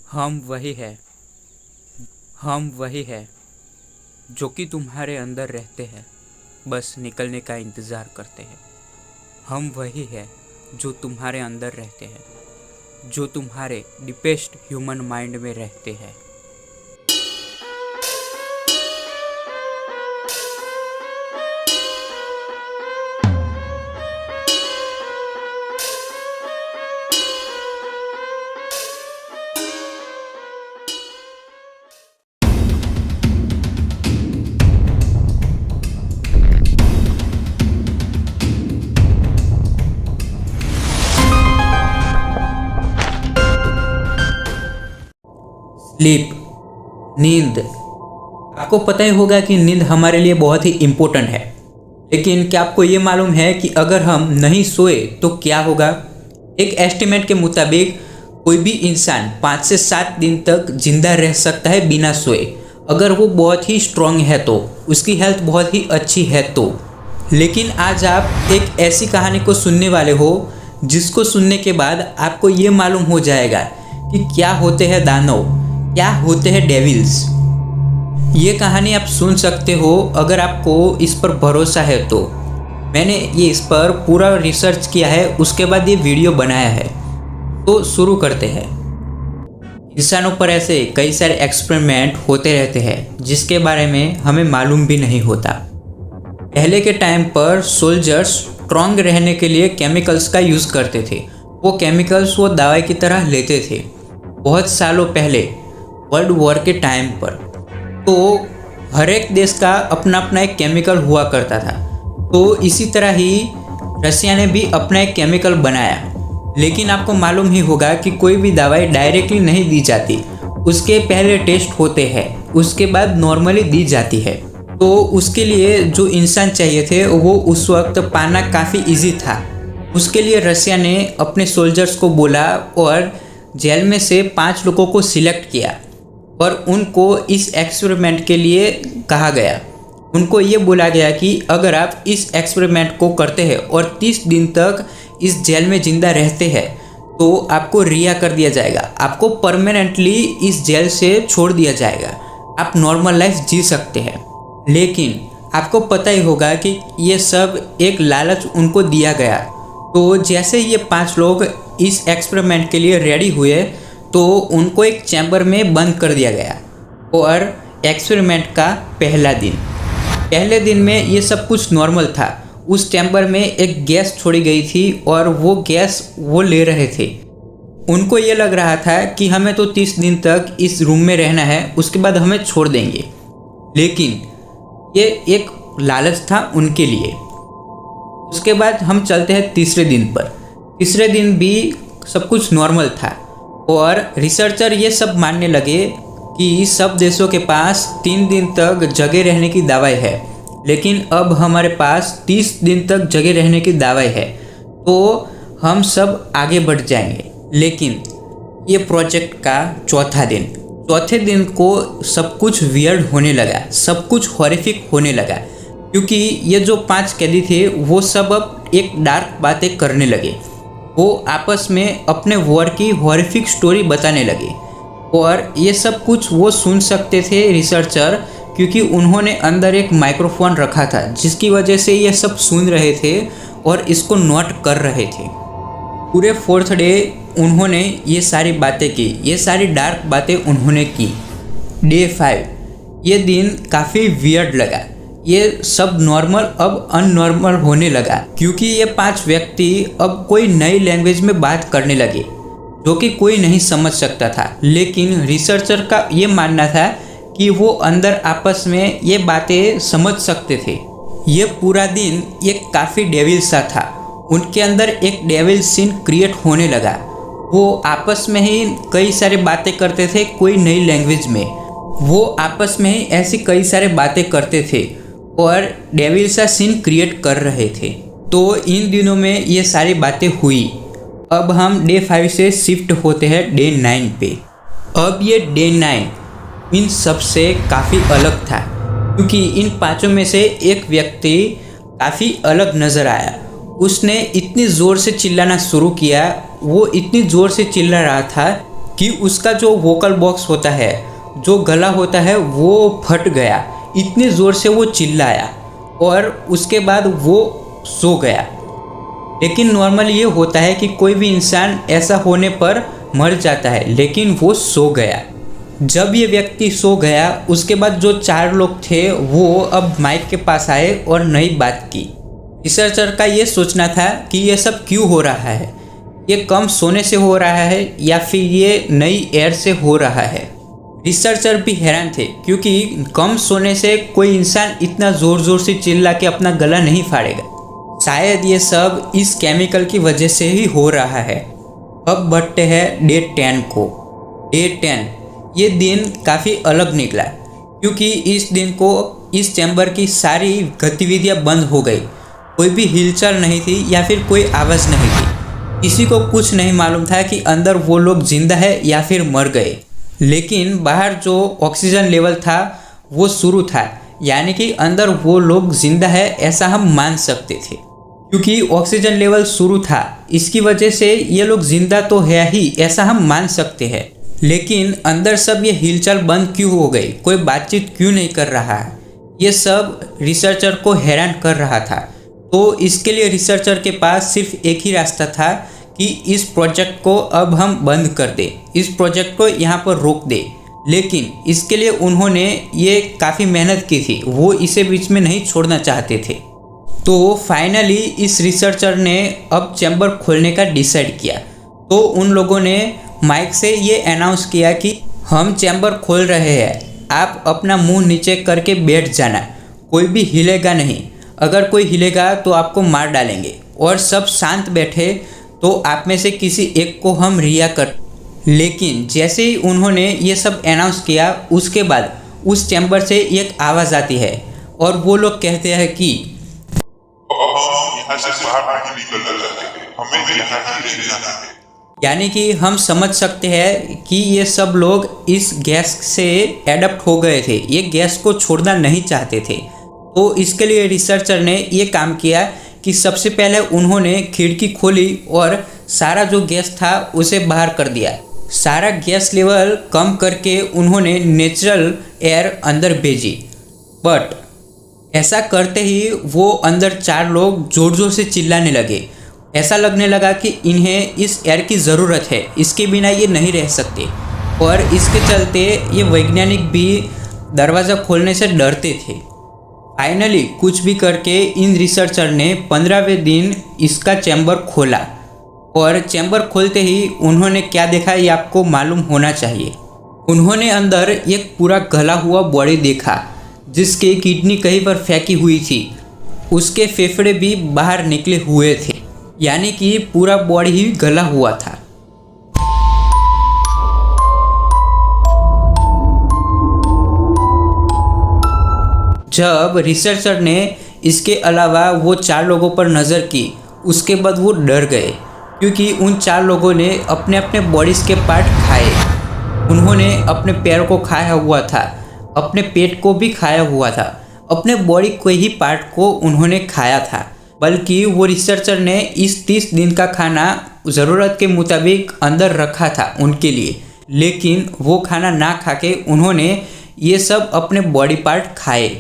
हम वही है हम वही है जो कि तुम्हारे अंदर रहते हैं, बस निकलने का इंतज़ार करते हैं। हम वही है जो तुम्हारे अंदर रहते हैं, जो तुम्हारे डीपेस्ट ह्यूमन माइंड में रहते हैं। स्लीप, नींद। आपको पता ही होगा कि नींद हमारे लिए बहुत ही इम्पोर्टेंट है, लेकिन क्या आपको ये मालूम है कि अगर हम नहीं सोए तो क्या होगा? एक एस्टिमेट के मुताबिक कोई भी इंसान 5 से 7 दिन तक जिंदा रह सकता है बिना सोए, अगर वो बहुत ही स्ट्रांग है तो, उसकी हेल्थ बहुत ही अच्छी है तो। लेकिन आज आप एक ऐसी कहानी को सुनने वाले हो जिसको सुनने के बाद आपको ये मालूम हो जाएगा कि क्या होते हैं दानव, क्या होते हैं डेविल्स। ये कहानी आप सुन सकते हो अगर आपको इस पर भरोसा है तो। मैंने ये इस पर पूरा रिसर्च किया है, उसके बाद ये वीडियो बनाया है। तो शुरू करते हैं। इंसानों पर ऐसे कई सारे एक्सपेरिमेंट होते रहते हैं जिसके बारे में हमें मालूम भी नहीं होता। पहले के टाइम पर सोल्जर्स स्ट्रॉन्ग रहने के लिए केमिकल्स का यूज़ करते थे। वो केमिकल्स वो दवाई की तरह लेते थे। बहुत सालों पहले वर्ल्ड वॉर के टाइम पर तो हर एक देश का अपना अपना एक केमिकल हुआ करता था। तो इसी तरह ही रसिया ने भी अपना एक केमिकल बनाया। लेकिन आपको मालूम ही होगा कि कोई भी दवाई डायरेक्टली नहीं दी जाती, उसके पहले टेस्ट होते हैं, उसके बाद नॉर्मली दी जाती है। तो उसके लिए जो इंसान चाहिए थे वो उस वक्त पाना काफ़ी इजी था। उसके लिए रसिया ने अपने सोल्जर्स को बोला और जेल में से 5 लोगों को सिलेक्ट किया और उनको इस एक्सपेरिमेंट के लिए कहा गया। उनको ये बोला गया कि अगर आप इस एक्सपेरिमेंट को करते हैं और 30 दिन तक इस जेल में ज़िंदा रहते हैं तो आपको रिहा कर दिया जाएगा, आपको परमानेंटली इस जेल से छोड़ दिया जाएगा, आप नॉर्मल लाइफ जी सकते हैं। लेकिन आपको पता ही होगा कि ये सब एक लालच उनको दिया गया। तो जैसे ये 5 लोग इस एक्सपेरिमेंट के लिए रेडी हुए तो उनको एक चैम्बर में बंद कर दिया गया। और एक्सपेरिमेंट का पहले दिन में ये सब कुछ नॉर्मल था। उस चैम्बर में एक गैस छोड़ी गई थी और वो गैस वो ले रहे थे। उनको ये लग रहा था कि हमें तो 30 दिन तक इस रूम में रहना है, उसके बाद हमें छोड़ देंगे। लेकिन ये एक लालच था उनके लिए। उसके बाद हम चलते हैं तीसरे दिन पर। तीसरे दिन भी सब कुछ नॉर्मल था और रिसर्चर ये सब मानने लगे कि सब देशों के पास 3 दिन तक जगे रहने की दवाई है, लेकिन अब हमारे पास 30 दिन तक जगे रहने की दवाई है, तो हम सब आगे बढ़ जाएंगे। लेकिन ये प्रोजेक्ट का चौथे दिन को सब कुछ वियर्ड होने लगा, सब कुछ हॉरिफिक होने लगा, क्योंकि ये जो 5 कैदी थे वो सब अब एक डार्क बातें करने लगे। वो आपस में अपने वॉर की हॉरिफिक स्टोरी बताने लगे और ये सब कुछ वो सुन सकते थे रिसर्चर, क्योंकि उन्होंने अंदर एक माइक्रोफोन रखा था जिसकी वजह से ये सब सुन रहे थे और इसको नोट कर रहे थे। पूरे 4th डे उन्होंने ये सारी बातें की, ये सारी डार्क बातें उन्होंने की। डे 5 ये दिन काफ़ी वियर्ड लगा। ये सब नॉर्मल अब अननॉर्मल होने लगा, क्योंकि ये 5 व्यक्ति अब कोई नई लैंग्वेज में बात करने लगे जो कि कोई नहीं समझ सकता था। लेकिन रिसर्चर का ये मानना था कि वो अंदर आपस में ये बातें समझ सकते थे। ये पूरा दिन एक काफ़ी डेविल सा था। उनके अंदर एक डेविल सीन क्रिएट होने लगा। वो आपस में ही कई सारी बातें करते थे, कोई नई लैंग्वेज में। वो आपस में ही ऐसी कई सारे बातें करते थे और डेविल सा सीन क्रिएट कर रहे थे। तो इन दिनों में ये सारी बातें हुई। अब हम डे 5 से शिफ्ट होते हैं डे 9 पे। अब ये डे 9 इन सब से काफ़ी अलग था, क्योंकि इन 5 में से एक व्यक्ति काफ़ी अलग नज़र आया। उसने इतनी ज़ोर से चिल्लाना शुरू किया, वो इतनी ज़ोर से चिल्ला रहा था कि उसका जो वोकल बॉक्स होता है, जो गला होता है, वो फट गया। इतने ज़ोर से वो चिल्लाया और उसके बाद वो सो गया। लेकिन नॉर्मल ये होता है कि कोई भी इंसान ऐसा होने पर मर जाता है, लेकिन वो सो गया। जब ये व्यक्ति सो गया, उसके बाद जो 4 लोग थे वो अब माइक के पास आए और नई बात की। रिसर्चर का ये सोचना था कि ये सब क्यों हो रहा है, ये कम सोने से हो रहा है या फिर ये नई एयर से हो रहा है। रिसर्चर भी हैरान थे क्योंकि कम सोने से कोई इंसान इतना ज़ोर ज़ोर से चिल्ला के अपना गला नहीं फाड़ेगा। शायद ये सब इस केमिकल की वजह से ही हो रहा है। अब बढ़ते हैं डे 10 को। डे 10 ये दिन काफ़ी अलग निकला क्योंकि इस दिन को इस चैम्बर की सारी गतिविधियां बंद हो गई। कोई भी हिलचल नहीं थी या फिर कोई आवाज़ नहीं थी। किसी को कुछ नहीं मालूम था कि अंदर वो लोग जिंदा है या फिर मर गए। लेकिन बाहर जो ऑक्सीजन लेवल था वो शुरू था, यानी कि अंदर वो लोग जिंदा है ऐसा हम मान सकते थे क्योंकि ऑक्सीजन लेवल शुरू था। इसकी वजह से ये लोग जिंदा तो है ही ऐसा हम मान सकते हैं। लेकिन अंदर सब ये हिलचल बंद क्यों हो गई, कोई बातचीत क्यों नहीं कर रहा है, ये सब रिसर्चर को हैरान कर रहा था। तो इसके लिए रिसर्चर के पास सिर्फ एक ही रास्ता था कि इस प्रोजेक्ट को अब हम बंद कर दें, इस प्रोजेक्ट को यहाँ पर रोक दें। लेकिन इसके लिए उन्होंने ये काफ़ी मेहनत की थी, वो इसे बीच में नहीं छोड़ना चाहते थे। तो फाइनली इस रिसर्चर ने अब चैम्बर खोलने का डिसाइड किया। तो उन लोगों ने माइक से ये अनाउंस किया कि हम चैम्बर खोल रहे हैं, आप अपना मुंह नीचे करके बैठ जाना, कोई भी हिलेगा नहीं, अगर कोई हिलेगा तो आपको मार डालेंगे। और सब शांत बैठे तो आप में से किसी एक को हम रिहा कर। लेकिन जैसे ही उन्होंने ये सब अनाउंस किया, उसके बाद उस चैम्बर से एक आवाज़ आती है और वो लोग कहते हैं कि हम यहाँ से बाहर नहीं निकलना चाहते, हमें यहाँ ही रहना है। यानी कि हम समझ सकते हैं कि ये सब लोग इस गैस से एडप्ट हो गए थे, ये गैस को छोड़ना नहीं चाहते थे। तो इसके लिए रिसर्चर ने ये काम किया कि सबसे पहले उन्होंने खिड़की खोली और सारा जो गैस था उसे बाहर कर दिया। सारा गैस लेवल कम करके उन्होंने नेचुरल एयर अंदर भेजी। बट ऐसा करते ही वो अंदर 4 लोग ज़ोर ज़ोर से चिल्लाने लगे। ऐसा लगने लगा कि इन्हें इस एयर की ज़रूरत है, इसके बिना ये नहीं रह सकते। और इसके चलते ये वैज्ञानिक भी दरवाज़ा खोलने से डरते थे। फाइनली कुछ भी करके इन रिसर्चर ने 15वें दिन इसका चैम्बर खोला। और चैम्बर खोलते ही उन्होंने क्या देखा ये आपको मालूम होना चाहिए। उन्होंने अंदर एक पूरा गला हुआ बॉडी देखा जिसके किडनी कहीं पर फेंकी हुई थी, उसके फेफड़े भी बाहर निकले हुए थे, यानी कि पूरा बॉडी ही गला हुआ था। जब रिसर्चर ने इसके अलावा वो 4 लोगों पर नज़र की, उसके बाद वो डर गए क्योंकि उन 4 लोगों ने अपने अपने बॉडीज़ के पार्ट खाए। उन्होंने अपने पैरों को खाया हुआ था, अपने पेट को भी खाया हुआ था, अपने बॉडी के ही पार्ट को उन्होंने खाया था। बल्कि वो रिसर्चर ने इस 30 दिन का खाना ज़रूरत के मुताबिक अंदर रखा था उनके लिए, लेकिन वो खाना ना खा के उन्होंने ये सब अपने बॉडी पार्ट खाए।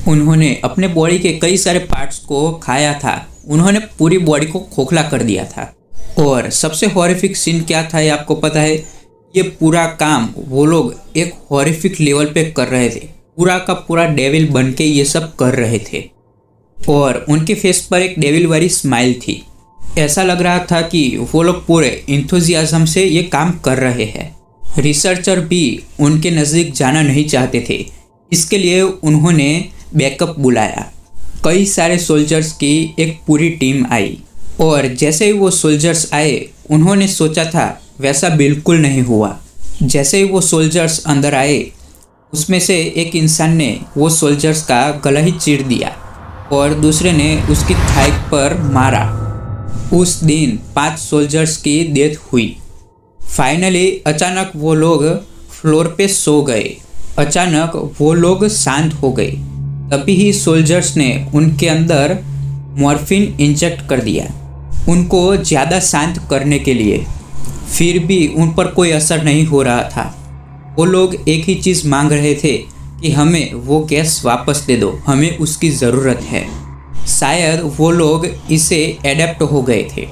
उन्होंने अपने बॉडी के कई सारे पार्ट्स को खाया था, उन्होंने पूरी बॉडी को खोखला कर दिया था। और सबसे हॉरिफिक सीन क्या था ये आपको पता है? ये पूरा काम वो लोग एक हॉरिफिक लेवल पे कर रहे थे, पूरा का पूरा डेविल बन के ये सब कर रहे थे। और उनके फेस पर एक डेविल वाली स्माइल थी। ऐसा लग रहा था कि वो लोग पूरे इंथुजियाज्म से ये काम कर रहे हैं। रिसर्चर भी उनके नज़दीक जाना नहीं चाहते थे, इसके लिए उन्होंने बैकअप बुलाया। कई सारे सोल्जर्स की एक पूरी टीम आई और जैसे ही वो सोल्जर्स आए उन्होंने सोचा था वैसा बिल्कुल नहीं हुआ। जैसे ही वो सोल्जर्स अंदर आए उसमें से एक इंसान ने वो सोल्जर्स का गला ही चीर दिया और दूसरे ने उसकी थाई पर मारा। उस दिन 5 सोल्जर्स की डेथ हुई। फाइनली अचानक वो लोग फ्लोर पे सो गए। अचानक वो लोग शांत हो गए। तभी ही सोल्जर्स ने उनके अंदर मॉर्फिन इंजेक्ट कर दिया उनको ज़्यादा शांत करने के लिए। फिर भी उन पर कोई असर नहीं हो रहा था। वो लोग एक ही चीज़ मांग रहे थे कि हमें वो गैस वापस दे दो, हमें उसकी ज़रूरत है। शायद वो लोग इसे एडेप्ट हो गए थे।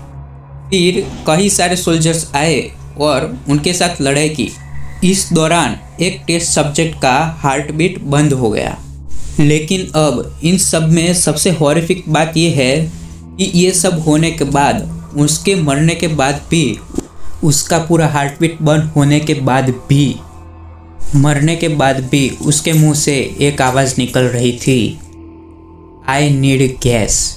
फिर कई सारे सोल्जर्स आए और उनके साथ लड़ाई की। इस दौरान एक टेस्ट सब्जेक्ट का हार्ट बीट बंद हो गया। लेकिन अब इन सब में सबसे हॉरिफिक बात यह है कि ये सब होने के बाद, उसके मरने के बाद भी, उसका पूरा हार्ट बीट बंद होने के बाद भी, मरने के बाद भी उसके मुंह से एक आवाज़ निकल रही थी, I need gas,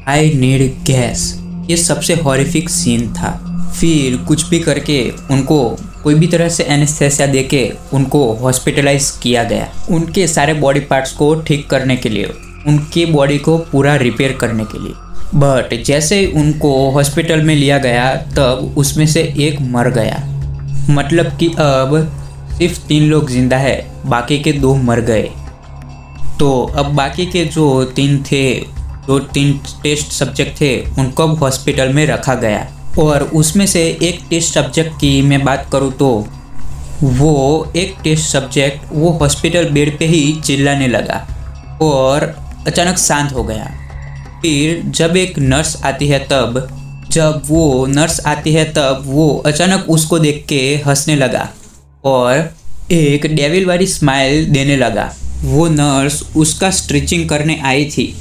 I need gas. ये सबसे हॉरिफिक सीन था। फिर कुछ भी करके उनको कोई भी तरह से एनेस्थेसिया देके उनको हॉस्पिटलाइज किया गया, उनके सारे बॉडी पार्ट्स को ठीक करने के लिए, उनकी बॉडी को पूरा रिपेयर करने के लिए। बट जैसे उनको हॉस्पिटल में लिया गया तब उसमें से एक मर गया। मतलब कि अब सिर्फ 3 लोग जिंदा है, बाकी के 2 मर गए। तो अब बाकी के जो 3 थे, जो 3 टेस्ट सब्जेक्ट थे, उनको अब हॉस्पिटल में रखा गया। और उसमें से एक टेस्ट सब्जेक्ट की मैं बात करूँ तो वो एक टेस्ट सब्जेक्ट वो हॉस्पिटल बेड पे ही चिल्लाने लगा और अचानक शांत हो गया। फिर जब एक नर्स आती है तब वो अचानक उसको देख के हंसने लगा और एक डेविल वाली स्माइल देने लगा। वो नर्स उसका स्ट्रेचिंग करने आई थी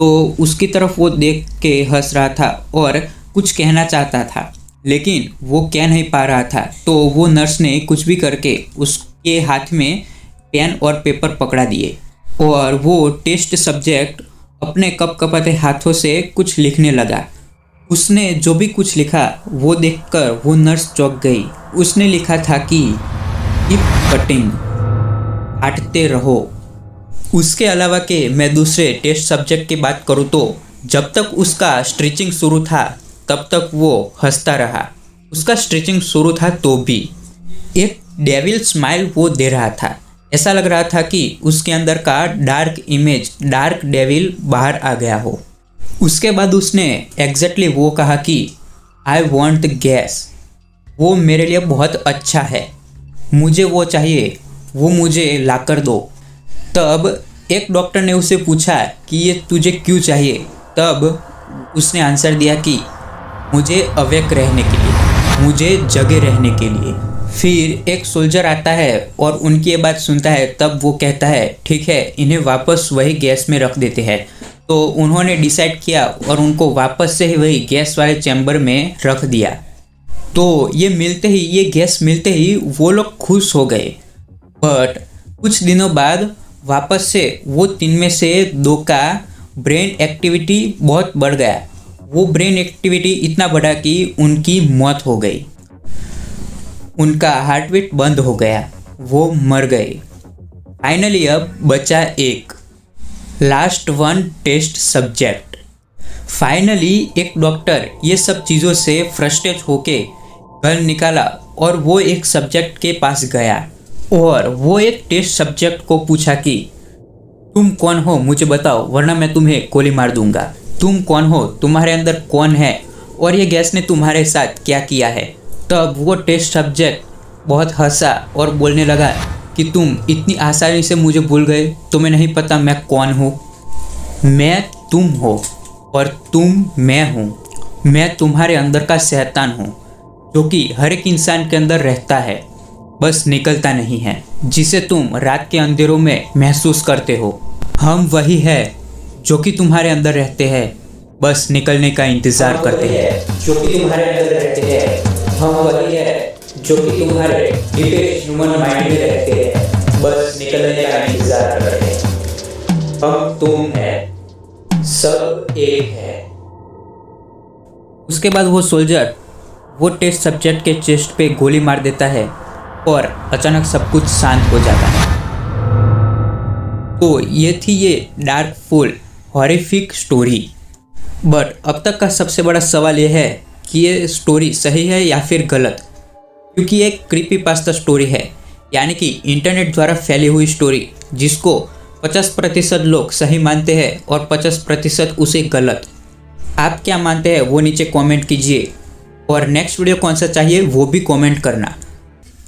तो उसकी तरफ वो देख के हंस रहा था और कुछ कहना चाहता था, लेकिन वो कह नहीं पा रहा था। तो वो नर्स ने कुछ भी करके उसके हाथ में पेन और पेपर पकड़ा दिए और वो टेस्ट सब्जेक्ट अपने कपकपाते हाथों से कुछ लिखने लगा। उसने जो भी कुछ लिखा वो देखकर वो नर्स चौंक गई। उसने लिखा था कि कीप कटिंग, काटते रहो। उसके अलावा के मैं दूसरे टेस्ट सब्जेक्ट की बात करूँ तो जब तक उसका स्ट्रेचिंग शुरू था तब तक वो हंसता रहा। उसका स्ट्रेचिंग शुरू था तो भी एक डेविल स्माइल वो दे रहा था। ऐसा लग रहा था कि उसके अंदर का डार्क डेविल बाहर आ गया हो। उसके बाद उसने एग्जैक्टली वो कहा कि आई वॉन्ट गैस, वो मेरे लिए बहुत अच्छा है, मुझे वो चाहिए, वो मुझे लाकर दो। तब एक डॉक्टर ने उसे पूछा कि ये तुझे क्यों चाहिए। तब उसने आंसर दिया कि मुझे अवेक रहने के लिए, मुझे जगे रहने के लिए। फिर एक सोल्जर आता है और उनकी ये बात सुनता है। तब वो कहता है ठीक है, इन्हें वापस वही गैस में रख देते हैं। तो उन्होंने डिसाइड किया और उनको वापस से ही वही गैस वाले चैम्बर में रख दिया। तो ये गैस मिलते ही वो लोग खुश हो गए। बट कुछ दिनों बाद वापस से वो 3 में से 2 का ब्रेन एक्टिविटी बहुत बढ़ गया। वो ब्रेन एक्टिविटी इतना बढ़ा कि उनकी मौत हो गई, उनका हार्ट बीट बंद हो गया, वो मर गए। फाइनली अब बचा एक last one test subject. Finally एक डॉक्टर ये सब चीज़ों से फ्रस्ट्रेट होके घर निकाला और वो एक सब्जेक्ट के पास गया और वो एक टेस्ट सब्जेक्ट को पूछा कि तुम कौन हो, मुझे बताओ वरना मैं तुम्हें गोली मार दूंगा। तुम कौन हो, तुम्हारे अंदर कौन है और ये गैस ने तुम्हारे साथ क्या किया है। तब वो टेस्ट सब्जेक्ट बहुत हंसा और बोलने लगा कि तुम इतनी आसानी से मुझे भूल गए, तुम्हें नहीं पता मैं कौन हूँ। मैं तुम हो और तुम मैं हूँ। मैं तुम्हारे अंदर का शैतान हूँ जो कि हर एक इंसान के अंदर रहता है, बस निकलता नहीं है, जिसे तुम रात के अंधेरों में महसूस करते हो। हम वही है जो कि तुम्हारे अंदर रहते हैं, बस निकलने का इंतजार करते हैं। जो कि तुम्हारे अंदर रहते हैं, हम वही है जो कि तुम्हारे डीपेस्ट ह्यूमन माइंड में रहते हैं, बस निकलने का इंतजार करते हैं। हम तुम है, सब एक है। उसके बाद वो सोल्जर वो टेस्ट सब्जेक्ट के चेस्ट पे गोली मार देता है और अचानक सब कुछ शांत हो जाता है। तो ये थी ये dark full horrific story. But अब तक का सबसे बड़ा सवाल ये है कि ये स्टोरी सही है या फिर गलत, क्योंकि ये एक क्रीपीपास्ता स्टोरी है, यानी कि इंटरनेट द्वारा फैली हुई स्टोरी जिसको 50% लोग सही मानते हैं और 50% उसे गलत। आप क्या मानते हैं वो नीचे कमेंट कीजिए और नेक्स्ट वीडियो कौन सा चाहिए वो भी कमेंट करना।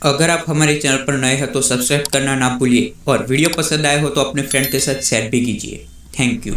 अगर आप हमारे चैनल पर नए हैं तो सब्सक्राइब करना ना भूलिए और वीडियो पसंद आए हो तो अपने फ्रेंड के साथ शेयर भी कीजिए। Thank you.